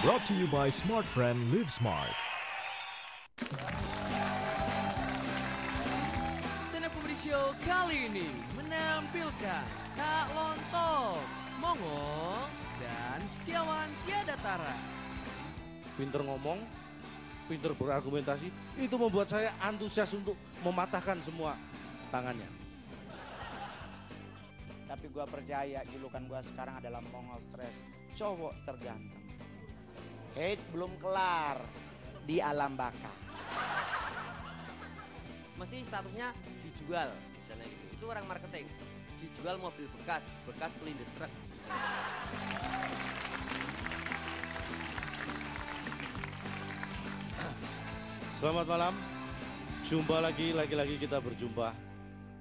Brought to you by Smart Friend Live Smart. Stand Up Comedy Show kali ini menampilkan Kak Lontong, Mongol, dan Setiawan Tiada Tara. Pinter ngomong, pinter berargumentasi, itu membuat saya antusias untuk mematahkan semua tangannya. Tapi gua percaya julukan gua sekarang adalah Mongol Stres, cowok terganteng. Hate belum kelar di alam baka. Mesti statusnya dijual, misalnya gitu. Itu orang marketing. Dijual mobil bekas kelindes truk. Selamat malam, jumpa lagi kita berjumpa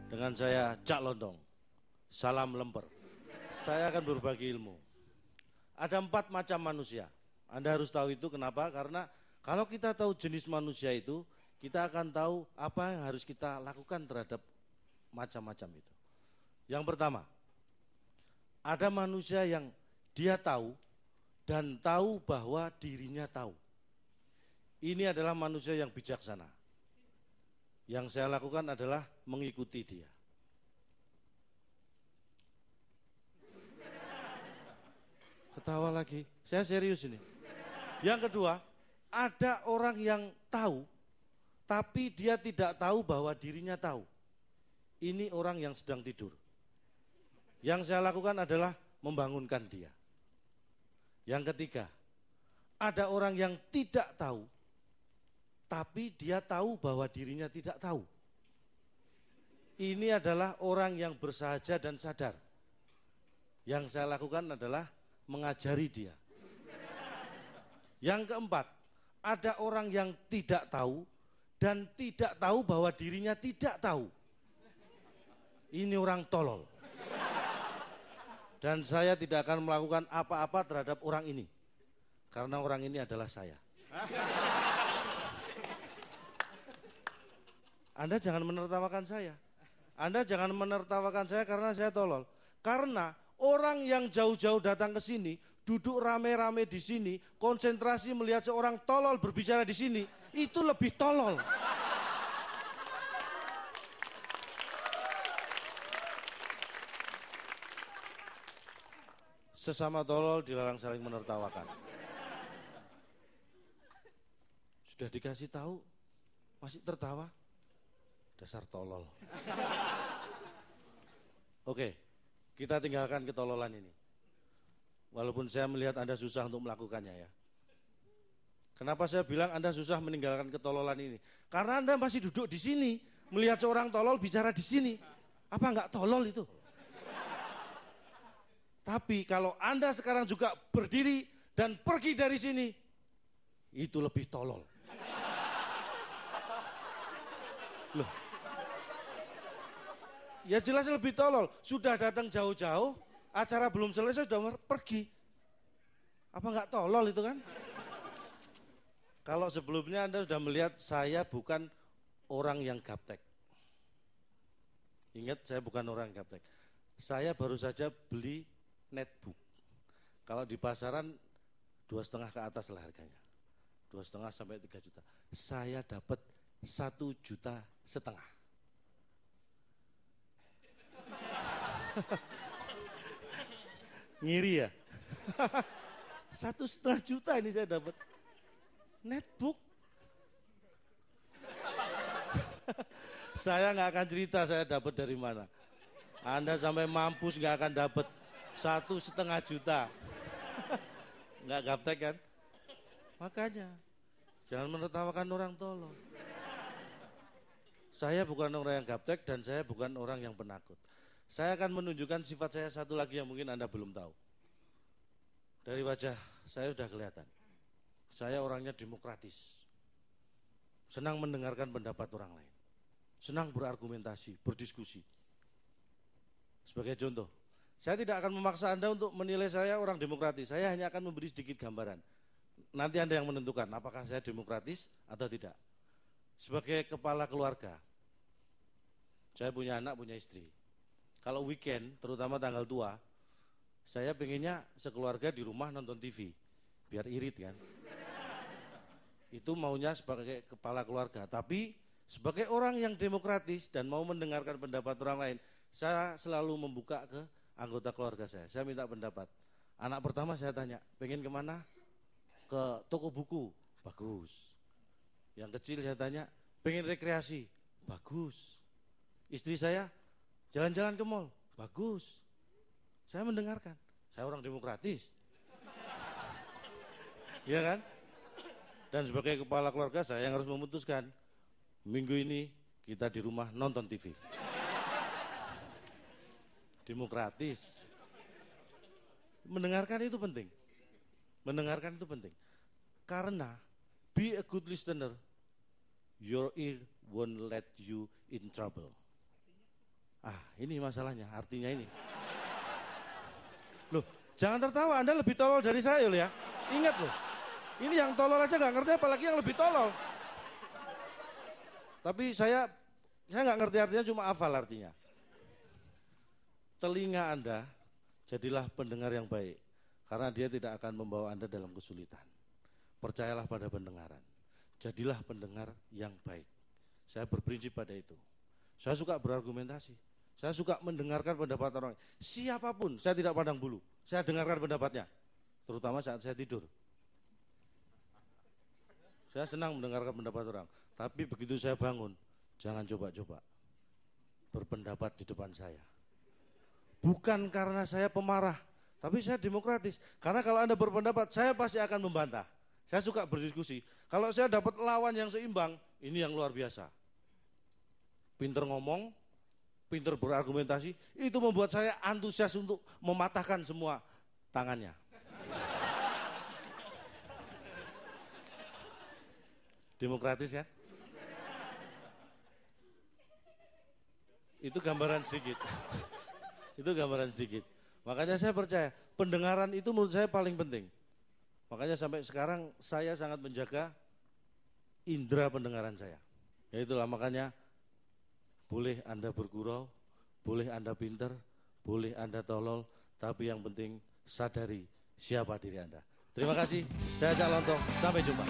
dengan saya Cak Lontong. Salam lemper. Saya akan berbagi ilmu. Ada 4 macam manusia. Anda harus tahu itu kenapa? Karena kalau kita tahu jenis manusia itu, kita akan tahu apa yang harus kita lakukan terhadap macam-macam itu. Yang pertama, ada manusia yang dia tahu dan tahu bahwa dirinya tahu. Ini adalah manusia yang bijaksana. Yang saya lakukan adalah mengikuti dia. Ketawa lagi, saya serius ini. Yang kedua, ada orang yang tahu, tapi dia tidak tahu bahwa dirinya tahu. Ini orang yang sedang tidur. Yang saya lakukan adalah membangunkan dia. Yang ketiga, ada orang yang tidak tahu, tapi dia tahu bahwa dirinya tidak tahu. Ini adalah orang yang bersahaja dan sadar. Yang saya lakukan adalah mengajari dia. Yang keempat, ada orang yang tidak tahu dan tidak tahu bahwa dirinya tidak tahu. Ini orang tolol. Dan saya tidak akan melakukan apa-apa terhadap orang ini. Karena orang ini adalah saya. Anda jangan menertawakan saya. Anda jangan menertawakan saya karena saya tolol. Karena orang yang jauh-jauh datang ke sini, duduk rame-rame di sini, konsentrasi melihat seorang tolol berbicara di sini, itu lebih tolol. Sesama tolol dilarang saling menertawakan. Sudah dikasih tahu, masih tertawa? Dasar tolol. Oke, kita tinggalkan ketololan ini. Walaupun saya melihat Anda susah untuk melakukannya ya. Kenapa saya bilang Anda susah meninggalkan ketololan ini? Karena Anda masih duduk di sini, melihat seorang tolol bicara di sini. Apa enggak tolol itu? Tapi kalau Anda sekarang juga berdiri dan pergi dari sini, itu lebih tolol. Loh. Ya jelas lebih tolol. Sudah datang jauh-jauh, acara belum selesai sudah pergi. Apa enggak tolol itu kan? Kalau sebelumnya Anda sudah melihat saya bukan orang yang gaptek. Ingat, saya bukan orang yang gaptek. Saya baru saja beli netbook. Kalau di pasaran 2,5 ke atas lah harganya. 2,5 sampai 3 juta. Saya dapat 1,5 juta. Ngiri ya? 1,5 juta ini saya dapat netbook. Saya nggak akan cerita saya dapat dari mana. Anda sampai mampus nggak akan dapat 1,5 juta. Nggak gaptek kan? Makanya jangan menertawakan orang tolol. Saya bukan orang yang gaptek dan saya bukan orang yang penakut. Saya akan menunjukkan sifat saya satu lagi yang mungkin Anda belum tahu. Dari wajah saya sudah kelihatan. Saya orangnya demokratis. Senang mendengarkan pendapat orang lain. Senang berargumentasi, berdiskusi. Sebagai contoh, saya tidak akan memaksa Anda untuk menilai saya orang demokratis. Saya hanya akan memberi sedikit gambaran. Nanti Anda yang menentukan apakah saya demokratis atau tidak. Sebagai kepala keluarga, saya punya anak, punya istri. Kalau weekend, terutama tanggal tua, saya pengennya sekeluarga di rumah nonton TV. biar irit kan. Itu maunya sebagai kepala keluarga, tapi sebagai orang yang demokratis dan mau mendengarkan pendapat orang lain, saya selalu membuka ke anggota keluarga saya. Saya minta pendapat. Anak pertama saya tanya, pengen kemana? Ke toko buku, bagus. Yang kecil saya tanya, pengen rekreasi, bagus. Istri saya, jalan-jalan ke mall, bagus. Saya mendengarkan, saya orang demokratis. Iya kan? Dan sebagai kepala keluarga saya yang harus memutuskan, minggu ini kita di rumah nonton TV. Demokratis. Mendengarkan itu penting. Mendengarkan itu penting. Karena be a good listener, your ear won't let you in trouble. Ini masalahnya, artinya ini. Loh, jangan tertawa, Anda lebih tolol dari saya loh ya. Ingat loh, ini yang tolol aja nggak ngerti, apalagi yang lebih tolol. Tapi saya nggak ngerti artinya, cuma hafal artinya. Telinga Anda jadilah pendengar yang baik, karena dia tidak akan membawa Anda dalam kesulitan. Percayalah pada pendengaran, jadilah pendengar yang baik. Saya berprinsip pada itu. Saya suka berargumentasi, saya suka mendengarkan pendapat orang. Siapapun, saya tidak pandang bulu, saya dengarkan pendapatnya, terutama saat saya tidur. Saya senang mendengarkan pendapat orang, tapi begitu saya bangun, jangan coba-coba berpendapat di depan saya. Bukan karena saya pemarah, tapi saya demokratis. Karena kalau Anda berpendapat, saya pasti akan membantah. Saya suka berdiskusi. Kalau saya dapat lawan yang seimbang, ini yang luar biasa. Pinter ngomong, pinter berargumentasi, itu membuat saya antusias untuk mematahkan semua tangannya. Demokratis ya? Itu gambaran sedikit. Itu gambaran sedikit. Makanya saya percaya pendengaran itu menurut saya paling penting. Makanya sampai sekarang saya sangat menjaga indera pendengaran saya. Ya itulah makanya boleh Anda bergurau, boleh Anda pinter, boleh Anda tolol, tapi yang penting sadari siapa diri Anda. Terima kasih, saya Cak Lontong, sampai jumpa.